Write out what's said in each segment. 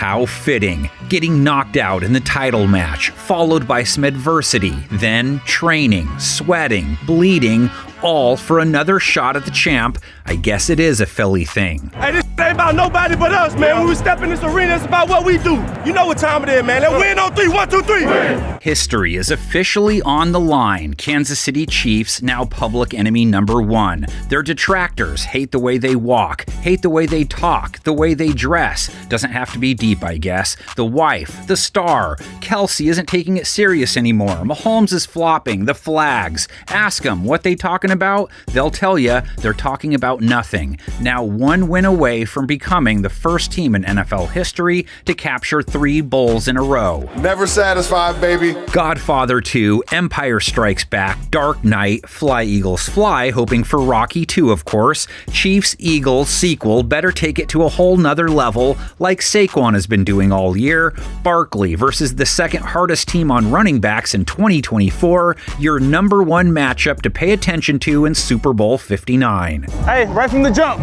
How fitting. Getting knocked out in the title match, followed by some adversity, then training, sweating, bleeding, all for another shot at the champ. I guess it is a Philly thing. Hey, this ain't about nobody but us, man. When we step in this arena, it's about what we do. You know what time it is, man. Let's win on 3. 1, 2, 3. Win. History is officially on the line. Kansas City Chiefs now public enemy number 1. Their detractors hate the way they walk, hate the way they talk, the way they dress. Doesn't have to be deep, I guess. The wife, the star. Kelsey isn't taking it serious anymore. Mahomes is flopping. The flags. Ask them what they talking about. They'll tell you they're talking about nothing. Now 1 win away from becoming the first team in NFL history to capture 3 bowls in a row. Never satisfied, baby. Godfather 2, Empire Strikes Back, Dark Knight, Fly Eagles Fly, hoping for Rocky 2, of course. Chiefs Eagles sequel better take it to a whole nother level, like Saquon has been doing all year. Barkley versus the second hardest team on running backs in 2024, your number 1 matchup to pay attention to in Super Bowl 59. Hey, right from the jump.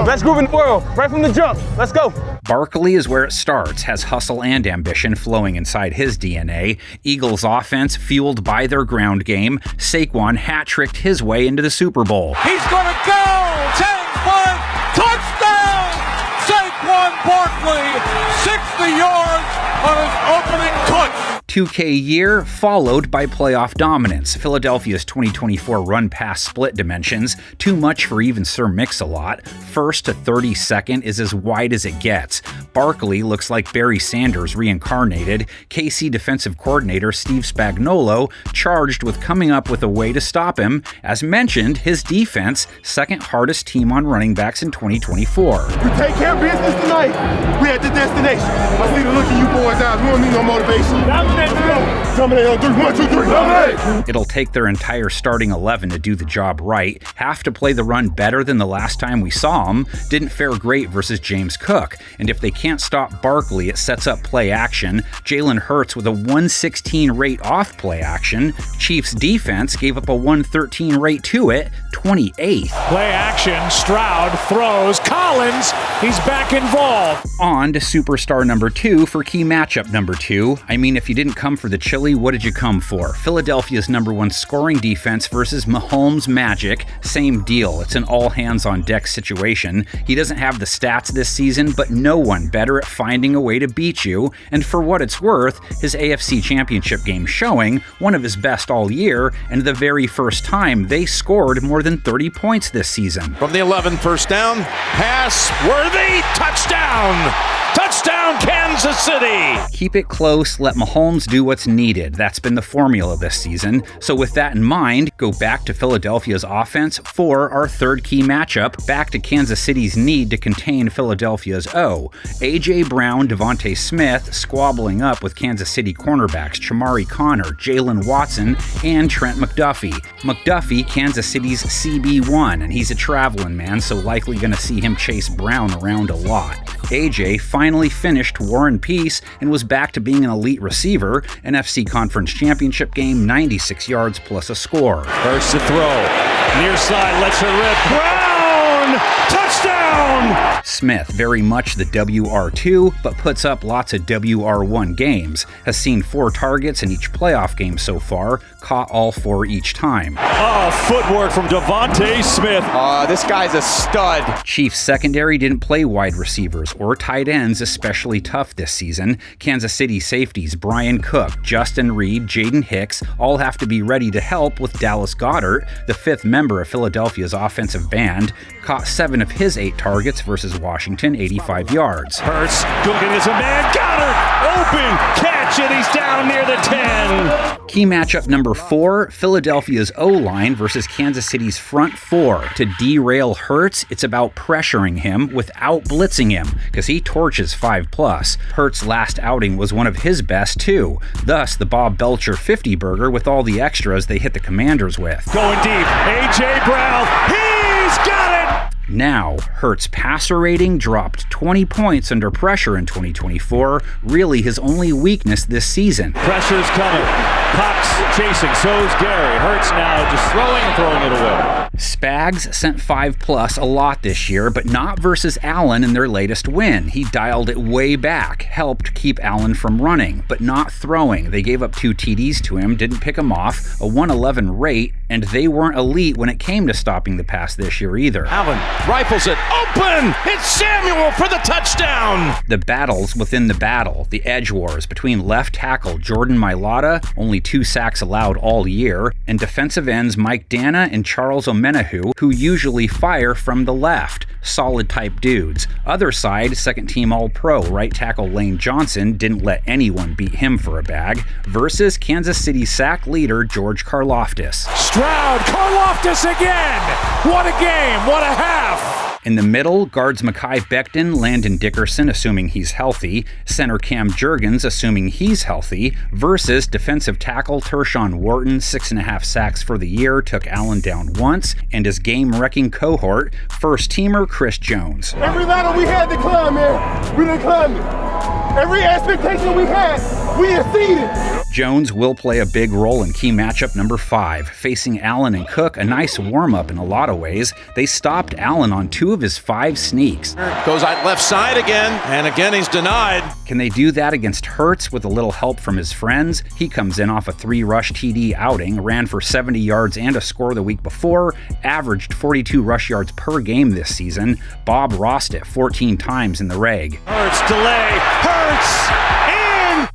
Best group in the world. Right from the jump. Let's go. Barkley is where it starts, has hustle and ambition flowing inside his DNA. Eagles offense fueled by their ground game. Saquon hat-tricked his way into the Super Bowl. He's gonna go! 10-1 touchdown! Saquon Barkley, 60 yards on his opening touch. 2K year followed by playoff dominance. Philadelphia's 2024 run-pass split dimensions, too much for even Sir Mix-a-Lot. 1st to 32nd is as wide as it gets. Barkley looks like Barry Sanders reincarnated. KC defensive coordinator Steve Spagnuolo charged with coming up with a way to stop him. As mentioned, his defense, second hardest team on running backs in 2024. We take care of business tonight. We at the destination. I see the look in you boys' eyes. We don't need no motivation. Coming in on 3. 1, 2, 3. It'll take their entire starting 11 to do the job right. Have to play the run better than the last time we saw them. Didn't fare great versus James Cook. And if they can't stop Barkley, it sets up play action. Jalen Hurts with a 116 rate off play action. Chiefs defense gave up a 113 rate to it, 28th. Play action, Stroud throws, Collins, he's back involved. On to superstar number 2 for key matchup number 2. I mean, if you didn't come for the chili, what did you come for? Philadelphia's number 1 scoring defense versus Mahomes Magic. Same deal. It's an all-hands-on-deck situation. He doesn't have the stats this season, but no one better at finding a way to beat you. And for what it's worth, his AFC Championship game showing, one of his best all year, and the very first time they scored more than 30 points this season. From the 11, first down, pass, worthy, touchdown! Touchdown, Kansas City! Keep it close, let Mahomes do what's needed. That's been the formula this season. So with that in mind, go back to Philadelphia's offense for our third key matchup, back to Kansas City's need to contain Philadelphia's O. A.J. Brown, Devontae Smith squabbling up with Kansas City cornerbacks Chamari Connor, Jalen Watson, and Trent McDuffie. McDuffie, Kansas City's CB1, and he's a traveling man, so likely going to see him chase Brown around a lot. A.J. finally finished War and Peace and was back to being an elite receiver. NFC Conference Championship game, 96 yards plus a score. First to throw. Near side, lets her rip. Brown! Touchdown! Smith, very much the WR2, but puts up lots of WR1 games. Has seen 4 targets in each playoff game so far, caught all 4 each time. Oh, footwork from Devontae Smith. This guy's a stud. Chiefs secondary didn't play wide receivers or tight ends especially tough this season. Kansas City safeties Brian Cook, Justin Reed, Jaden Hicks all have to be ready to help with Dallas Goedert, the 5th member of Philadelphia's offensive band, caught 7 of his 8 targets versus Washington, 85 yards. Hurts, Cooking is a man, Goedert, open, catch it, he's down near the 10. Key matchup number 4, Philadelphia's O-line versus Kansas City's front 4. To derail Hurts, it's about pressuring him without blitzing him, because he torches 5+. Hurts' last outing was one of his best too, thus the Bob Belcher 50 burger with all the extras they hit the Commanders with. Going deep, A.J. Brown, he's got it! Now, Hurts' passer rating dropped 20 points under pressure in 2024, really his only weakness this season. Pressure's coming. Cox chasing, so's Gary. Hurts now just throwing it away. Spags sent 5+ a lot this year, but not versus Allen in their latest win. He dialed it way back, helped keep Allen from running, but not throwing. They gave up 2 TDs to him, didn't pick him off, a 111 rate, and they weren't elite when it came to stopping the pass this year either. Allen rifles it open. It's Samuel for the touchdown. The battles within the battle, the edge wars between left tackle Jordan Mailata, only 2 sacks allowed all year, and defensive ends Mike Dana and Charles Omenahu, who usually fire from the left. Solid type dudes. Other side, second team All-Pro right tackle Lane Johnson didn't let anyone beat him for a bag, versus Kansas City sack leader George Karlaftis. Stroud, Karlaftis again! What a game, what a half! In the middle, guards Mekhi Becton, Landon Dickerson, assuming he's healthy, center Cam Jurgens, assuming he's healthy, versus defensive tackle Tershawn Wharton, 6.5 sacks for the year, took Allen down once, and his game-wrecking cohort, first-teamer Chris Jones. Every ladder we had to climb, man, we done climbed it. Every expectation we had, we exceeded. Jones will play a big role in key matchup number 5. Facing Allen and Cook, a nice warm-up in a lot of ways. They stopped Allen on 2 of his 5 sneaks. Goes out left side again, and again he's denied. Can they do that against Hurts with a little help from his friends? He comes in off a 3-rush TD outing, ran for 70 yards and a score the week before, averaged 42 rush yards per game this season. Bob Rossed it 14 times in the reg. Hurts delay, Hurts!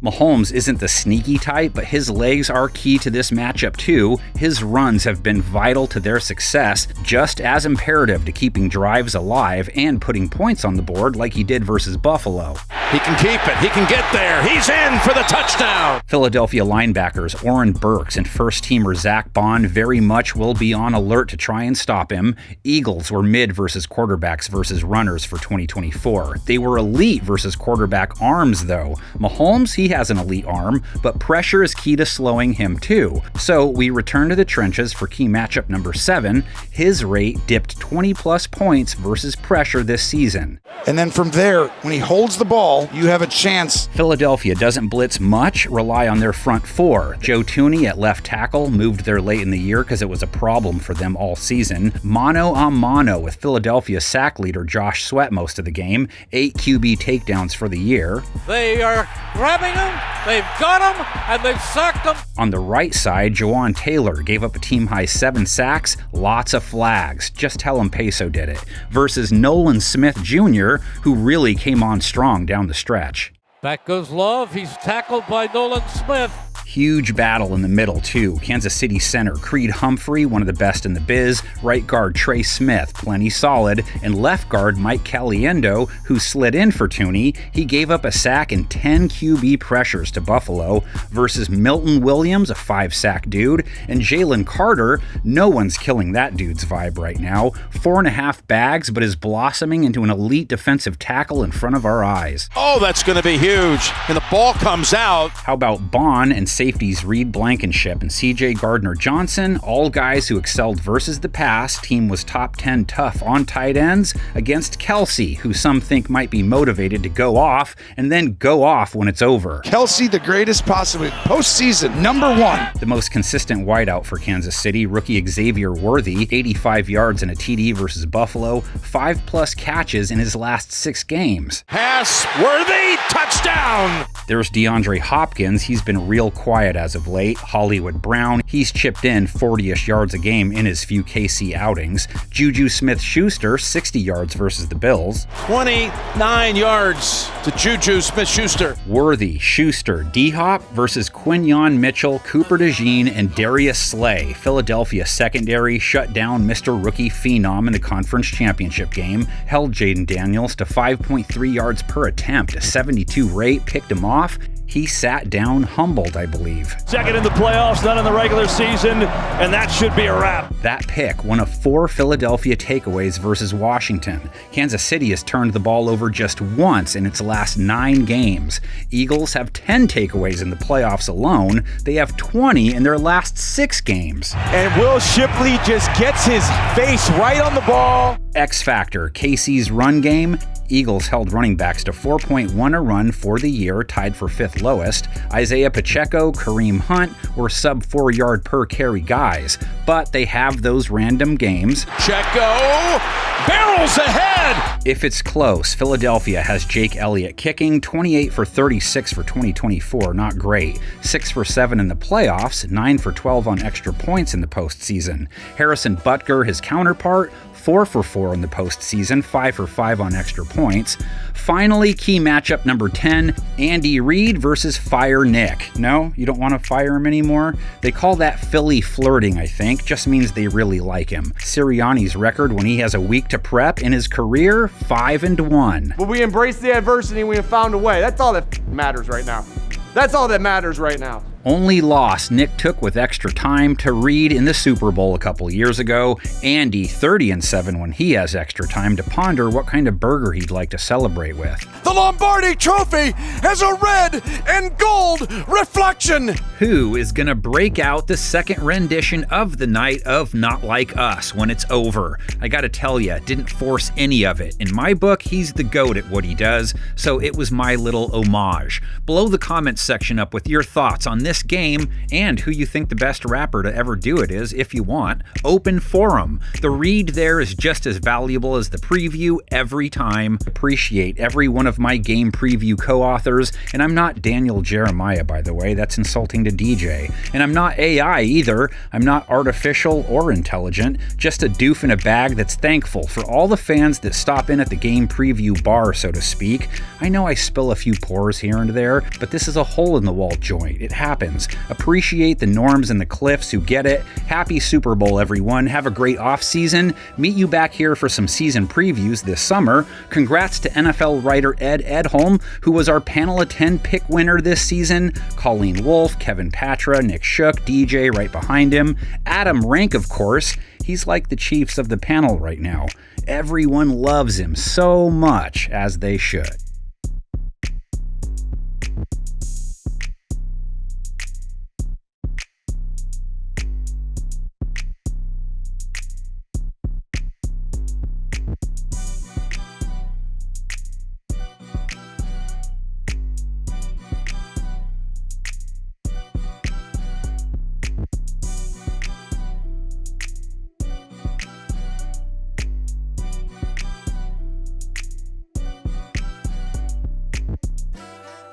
Mahomes isn't the sneaky type, but his legs are key to this matchup too. His runs have been vital to their success, just as imperative to keeping drives alive and putting points on the board like he did versus Buffalo. He can keep it. He can get there. He's in for the touchdown. Philadelphia linebackers Oren Burks and first-teamer Zach Bond very much will be on alert to try and stop him. Eagles were mid versus quarterbacks versus runners for 2024. They were elite versus quarterback arms, though. Mahomes, he has an elite arm, but pressure is key to slowing him too. So we return to the trenches for key matchup number 7. His rate dipped 20+ points versus pressure this season. And then from there, when he holds the ball, you have a chance. Philadelphia doesn't blitz much, rely on their front 4. Joe Thuney at left tackle moved there late in the year because it was a problem for them all season. Mano a mano with Philadelphia sack leader Josh Sweat most of the game. 8 QB takedowns for the year. They are grabbing him, they've got him, and they've sacked him. On the right side, Jawan Taylor gave up a team-high 7 sacks, lots of flags. Just tell him Peso did it. Versus Nolan Smith Jr., who really came on strong down the stretch. Back goes Love, he's tackled by Nolan Smith. Huge battle in the middle, too. Kansas City center Creed Humphrey, one of the best in the biz, right guard Trey Smith, plenty solid, and left guard Mike Caliendo, who slid in for Thuney. He gave up a sack and 10 QB pressures to Buffalo, versus Milton Williams, a 5-sack dude, and Jalen Carter. No one's killing that dude's vibe right now. 4.5 bags, but is blossoming into an elite defensive tackle in front of our eyes. Oh, that's going to be huge. And the ball comes out. How about Bond and safeties Reed Blankenship and CJ Gardner-Johnson, all guys who excelled versus the pass. Team was top 10 tough on tight ends against Kelsey, who some think might be motivated to go off and then go off when it's over. Kelsey, the greatest possible postseason, number 1. The most consistent wideout for Kansas City, rookie Xavier Worthy, 85 yards and a TD versus Buffalo, 5+ catches in his last 6 games. Pass, Worthy, touchdown! There's DeAndre Hopkins. He's been real quiet as of late. Hollywood Brown, he's chipped in 40-ish yards a game in his few KC outings. Juju Smith-Schuster, 60 yards versus the Bills. 29 yards to Juju Smith-Schuster. Worthy, Schuster, D-Hop versus Quinyon Mitchell, Cooper DeJean, and Darius Slay. Philadelphia secondary shut down Mr. Rookie Phenom in the conference championship game, held Jaden Daniels to 5.3 yards per attempt, a 72 rate, picked him off. He sat down humbled, I believe. Second in the playoffs, not in the regular season, and that should be a wrap. That pick, one of 4 Philadelphia takeaways versus Washington. Kansas City has turned the ball over just once in its last 9 games. Eagles have 10 takeaways in the playoffs alone. They have 20 in their last 6 games. And Will Shipley just gets his face right on the ball. X Factor, KC's run game. Eagles held running backs to 4.1 a run for the year, tied for 5th lowest. Isaiah Pacheco, Kareem Hunt were sub 4 yard per carry guys, but they have those random games. Checo barrels ahead. If it's close, Philadelphia has Jake Elliott kicking 28 for 36 for 2024, not great. 6 for 7 in the playoffs, 9 for 12 on extra points in the postseason. Harrison Butker, his counterpart, 4 for 4 in the postseason, 5 for 5 on extra points. Finally, key matchup number 10, Andy Reid versus Fire Nick. No, you don't want to fire him anymore? They call that Philly flirting, I think. Just means they really like him. Sirianni's record when he has a week to prep in his career, 5-1. But we embraced the adversity and we have found a way. That's all that matters right now. That's all that matters right now. Only loss Nick took with extra time to Reid in the Super Bowl a couple years ago. Andy 30-7 when he has extra time to ponder what kind of burger he'd like to celebrate with. The Lombardi Trophy has a red and gold reflection. Who is gonna break out the second rendition of the night of Not Like Us when it's over? I gotta tell ya, didn't force any of it. In my book, he's the GOAT at what he does, so it was my little homage. Blow the comments section up with your thoughts on this game and who you think the best rapper to ever do it is, if you want. Open forum. The read there is just as valuable as the preview every time. Appreciate every one of my game preview co-authors, and I'm not Daniel Jeremiah, by the way. That's insulting to DJ. And I'm not AI either. I'm not artificial or intelligent. Just a doof in a bag that's thankful for all the fans that stop in at the game preview bar, so to speak. I know I spill a few pores here and there, but this is a hole-in-the-wall joint. It happens. Appreciate the Norms and the Cliffs who get it. Happy Super Bowl, everyone. Have a great off-season. Meet you back here for some season previews this summer. Congrats to NFL writer Ed Edholm, who was our Panel of 10 pick winner this season. Colleen Wolfe, Kevin Patra, Nick Shook, DJ right behind him. Adam Rank, of course. He's like the Chiefs of the panel right now. Everyone loves him so much, as they should.